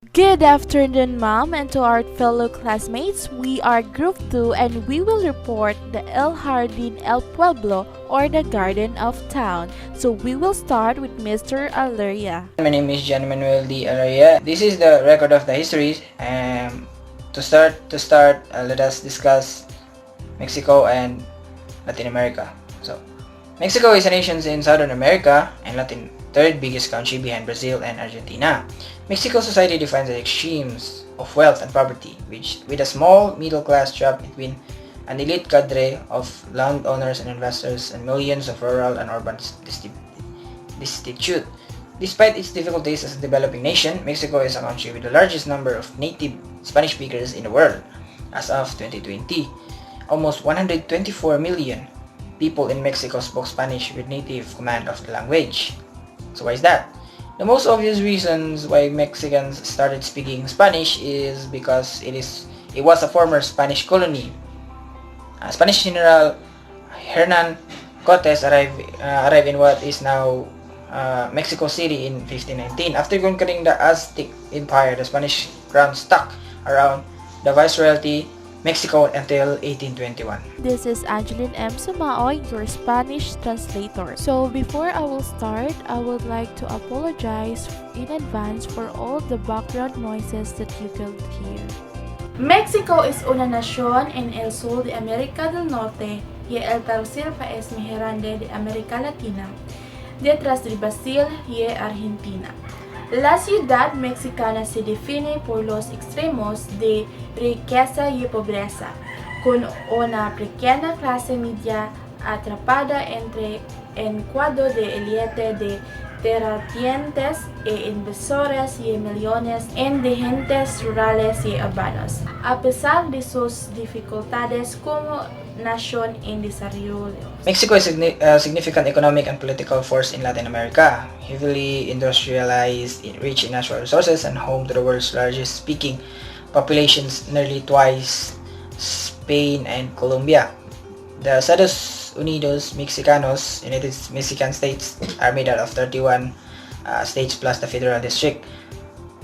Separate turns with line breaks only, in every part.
Good afternoon, Mom, and to our fellow classmates. We are Group 2 and we will report the El Jardin El Pueblo or the Garden of Town. So we will start with Mr. Aleria.
My name is John Manuel D. Araya. This is the record of the history. To start, let us discuss Mexico and Latin America. So, Mexico is a nation in Southern America and Latin third biggest country behind Brazil and Argentina. Mexico society defines the extremes of wealth and poverty, which with a small middle class trapped between an elite cadre of landowners and investors and millions of rural and urban destitute. Despite its difficulties as a developing nation, Mexico is a country with the largest number of native Spanish speakers in the world. As of 2020, almost 124 million people in Mexico spoke Spanish with native command of the language. So why is that? The most obvious reasons why Mexicans started speaking Spanish is because it was a former Spanish colony. Spanish General Hernan Cortes arrived in what is now Mexico City in 1519. After conquering the Aztec Empire, the Spanish crown stuck around the Viceroyalty Mexico until 1821.
This is Angeline M. Sumaoy, your Spanish translator. So before I will start, I would like to apologize in advance for all the background noises that you could hear. México es una nación en el sur de América del Norte y el tercer país más grande de América Latina, detrás de Brasil y Argentina. La ciudad mexicana se define por los extremos de riqueza y pobreza, con una pequeña clase media atrapada entre un cuadro de élite de terratenientes e inversores y millones de indigentes rurales y urbanos. A pesar de sus dificultades como nación en desarrollo,
Mexico is a significant economic and political force in Latin America, heavily industrialized, rich in natural resources, and home to the world's largest speaking populations, nearly twice Spain and Colombia. The Estados Unidos Mexicanos, United Mexican States, are made out of 31 states plus the federal district.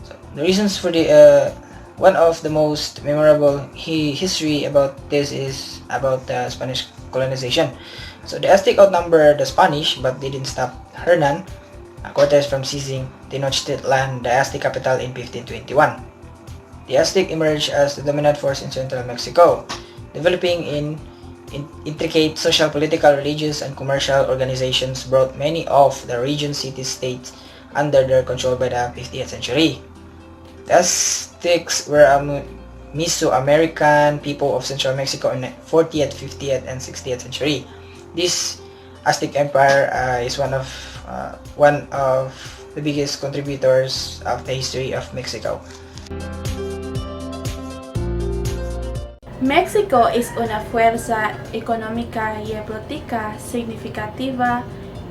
So the reasons for the one of the most memorable history about this is about the Spanish colonization. So the Aztec outnumbered the Spanish but didn't stop Hernan Cortes from seizing Tenochtitlan, the Aztec capital, in 1521. The Aztec emerged as the dominant force in central Mexico, developing in intricate social, political, religious, and commercial organizations brought many of the region's city-states under their control by the 50th century. The Aztecs were a Mesoamerican people of central Mexico in the 40th, 50th, and 60th century. This Aztec Empire is one of the biggest contributors of the history of Mexico.
México es una fuerza económica y política significativa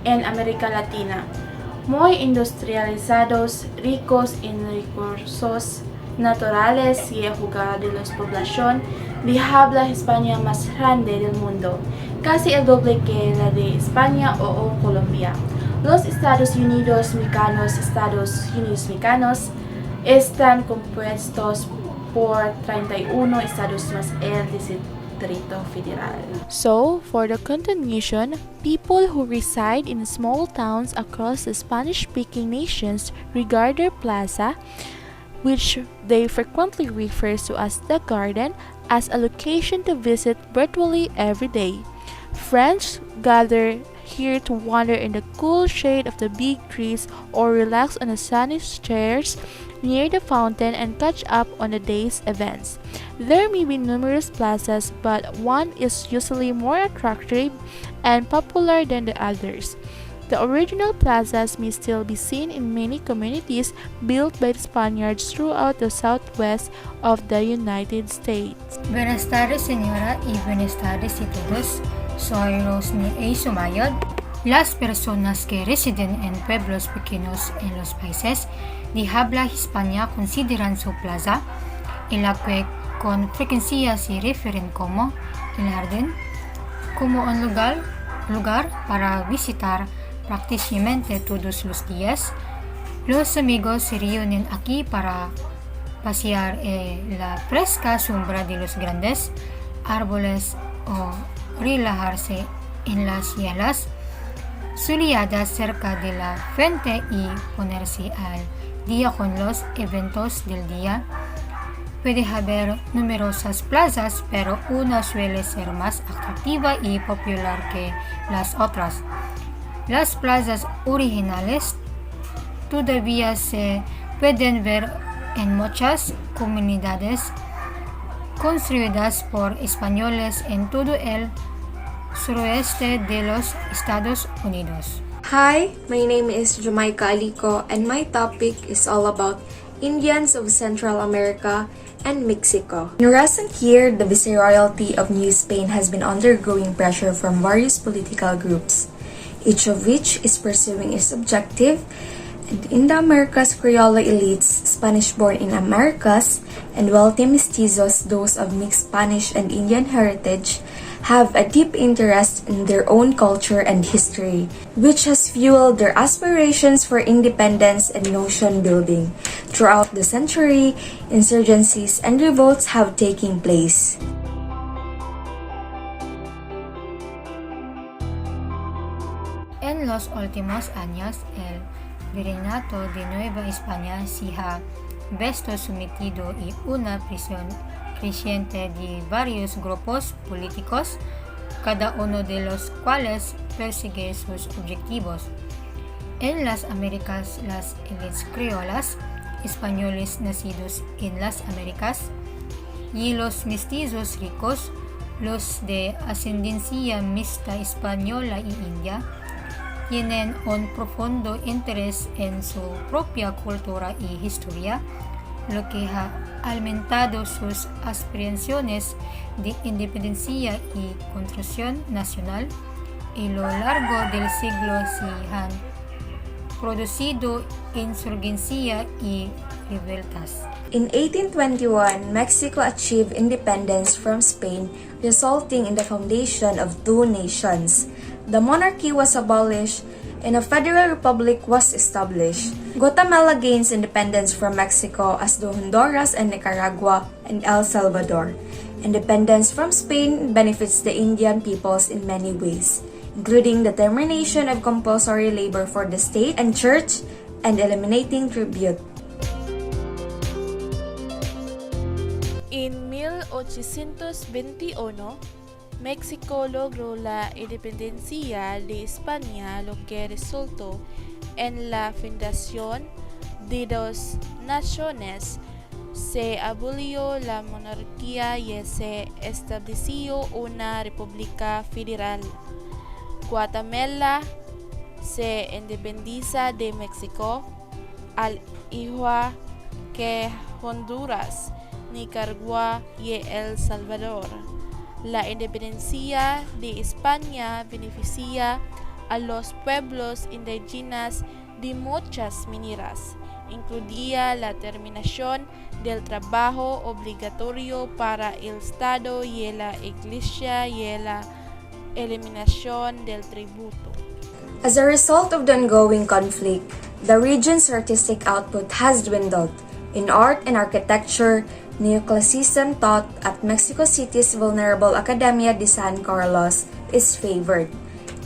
en América Latina, muy industrializados, ricos en recursos naturales y el hogar de la población de habla hispana más grande del mundo, casi el doble que la de España o Colombia. Los Estados Unidos mexicanos están compuestos por 31 estados más el Distrito Federal. So, for the continuation, people who reside in small towns across the Spanish-speaking nations regard their plaza, which they frequently refer to as the garden, as a location to visit virtually every day. Friends gather here to wander in the cool shade of the big trees or relax on the sunny chairs near the fountain and catch up on the day's events. There may be numerous plazas, but one is usually more attractive and popular than the others. The original plazas may still be seen in many communities built by the Spaniards throughout the southwest of the United States.
Buenas tardes, señora, y buenas tardes a todos. Soy Rosny A. Sumayod. Las personas que residen en pueblos pequeños en los países de habla hispana consideran su plaza, en la que con frecuencia se refieren como el jardín, como un lugar para visitar prácticamente todos los días. Los amigos se reúnen aquí para pasear en la fresca sombra de los grandes árboles o relajarse en las hielas soleadas cerca de la fuente y ponerse al día con los eventos del día. Puede haber numerosas plazas, pero una suele ser más atractiva y popular que las otras. Las plazas originales todavía se pueden ver en muchas comunidades construidas por españoles en todo el suroeste de los Estados Unidos.
Hi, my name is Jamaica Alico and my topic is all about Indians of Central America and Mexico. In recent years, the viceroyalty of New Spain has been undergoing pressure from various political groups, each of which is pursuing its objective. And in the Americas, Criollo elites, Spanish-born in Americas, and wealthy mestizos, those of mixed Spanish and Indian heritage, have a deep interest in their own culture and history, which has fueled their aspirations for independence and nation building. Throughout the century, insurgencies and revolts have taken place.
En los últimos años, el Virreinato de Nueva España se ha visto sometido a una presión creciente de varios grupos políticos, cada uno de los cuales persigue sus objetivos. En las Américas, las élites criolas, españoles nacidos en las Américas, y los mestizos ricos, los de ascendencia mixta española y india, tienen un profundo interés en su propia cultura y historia, lo que ha aumentado sus aspiraciones de independencia y construcción nacional. A lo largo del siglo se han producido insurgencia y revueltas.
In 1821, Mexico achieved independence from Spain, resulting in the foundation of two nations. The monarchy was abolished and a federal republic was established. Guatemala gains independence from Mexico as do Honduras and Nicaragua and El Salvador. Independence from Spain benefits the Indian peoples in many ways, including the termination of compulsory labor for the state and church and eliminating tribute.
En 1821, México logró la independencia de España, lo que resultó en la fundación de dos naciones. Se abolió la monarquía y se estableció una república federal. Guatemala se independiza de México al igual que Honduras, Nicaragua y El Salvador. La independencia de España beneficia a los pueblos indígenas de muchas maneras, incluida la terminación del trabajo obligatorio para el Estado y la Iglesia y la eliminación del tributo.
As a result of the ongoing conflict, the region's artistic output has dwindled. In art and architecture, neoclassicism taught at Mexico City's vulnerable Academia de San Carlos is favored.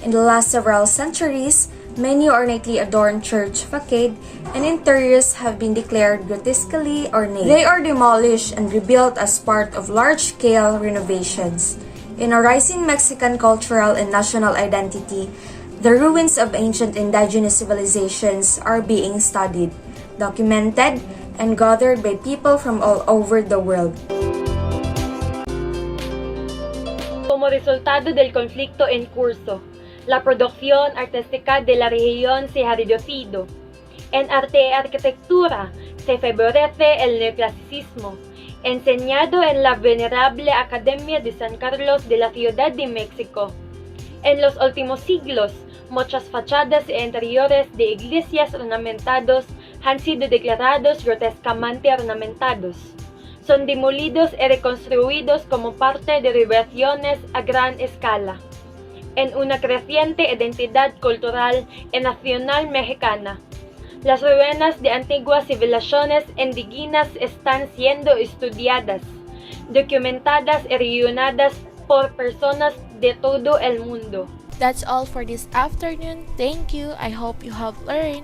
In the last several centuries, many ornately adorned church facade and interiors have been declared grotesquely ornate. They are demolished and rebuilt as part of large-scale renovations. In a rising Mexican cultural and national identity, the ruins of ancient indigenous civilizations are being studied, documented, and gathered by people from all over the world.
Como resultado del conflicto en curso, la producción artística de la región se ha reducido. En arte y arquitectura se favorece el neoclasicismo, enseñado en la venerable Academia de San Carlos de la Ciudad de México. En los últimos siglos, muchas fachadas e interiores de iglesias ornamentados han sido declarados grotescamente ornamentados. Son demolidos y reconstruidos como parte de renovaciones a gran escala, en una creciente identidad cultural y nacional mexicana. Las ruinas de antiguas civilizaciones indígenas están siendo estudiadas, documentadas y reunidas por personas de todo el mundo.
That's all for this afternoon. Thank you. I hope you have learned.